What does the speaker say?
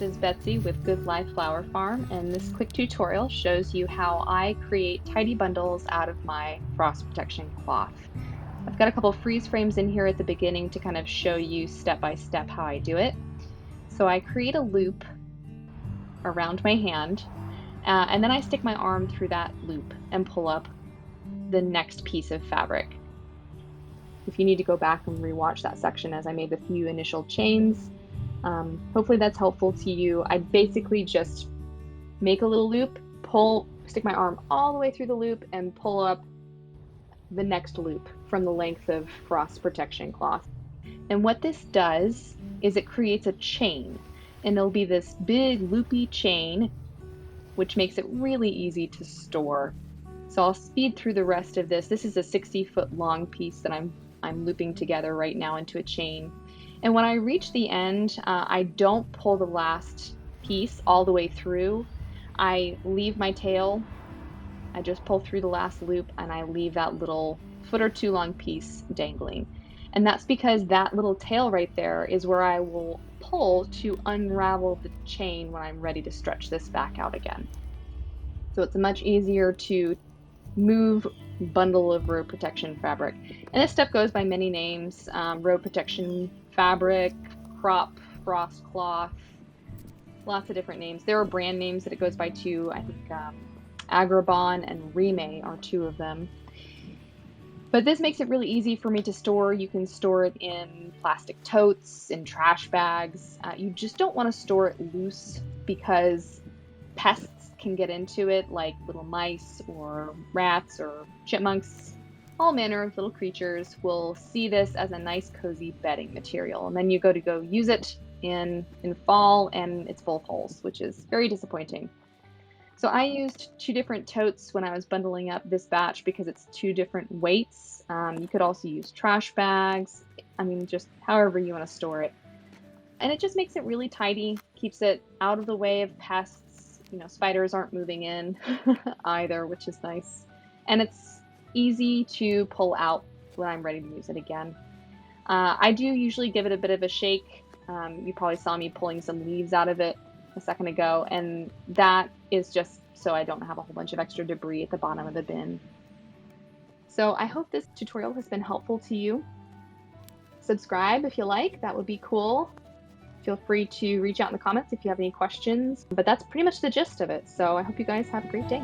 is Betsy with Good Life Flower Farm, and this quick tutorial shows you how I create tidy bundles out of my frost protection cloth. I've got a couple freeze frames in here at the beginning to kind of show you step by step how I do it. So I create a loop around my hand, and then I stick my arm through that loop and pull up the next piece of fabric. If you need to go back and rewatch that section as I made the few initial chains, hopefully that's helpful to you. I basically just make a little loop, stick my arm all the way through the loop and pull up the next loop from the length of frost protection cloth. And what this does is it creates a chain, and it'll be this big loopy chain, which makes it really easy to store. So I'll speed through the rest of this. This is a 60-foot long piece that I'm looping together right now into a chain. And when I reach the end, I don't pull the last piece all the way through. I leave my tail, I just pull through the last loop, and I leave that little foot or two long piece dangling. And that's because that little tail right there is where I will pull to unravel the chain when I'm ready to stretch this back out again. So it's much easier to move bundle of road protection fabric. And this stuff goes by many names: road protection fabric, crop frost cloth, lots of different names. There are brand names that it goes by too. I think Agribon and Remay are two of them. But this makes it really easy for me to store. You can store it in plastic totes, in trash bags. You just don't want to store it loose because pests can get into it, like little mice or rats or chipmunks. All manner of little creatures will see this as a nice cozy bedding material, and then you go use it in fall and it's full of holes, which is very disappointing. So I used two different totes when I was bundling up this batch because it's two different weights. You could also use trash bags. I mean, just however you want to store it. And it just makes it really tidy, keeps it out of the way of pests. You know, spiders aren't moving in either, which is nice. And it's easy to pull out when I'm ready to use it again. I do usually give it a bit of a shake. You probably saw me pulling some leaves out of it a second ago, and that is just so I don't have a whole bunch of extra debris at the bottom of the bin. So I hope this tutorial has been helpful to you. Subscribe if you like, that would be cool. Feel free to reach out in the comments if you have any questions, but that's pretty much the gist of it. So I hope you guys have a great day.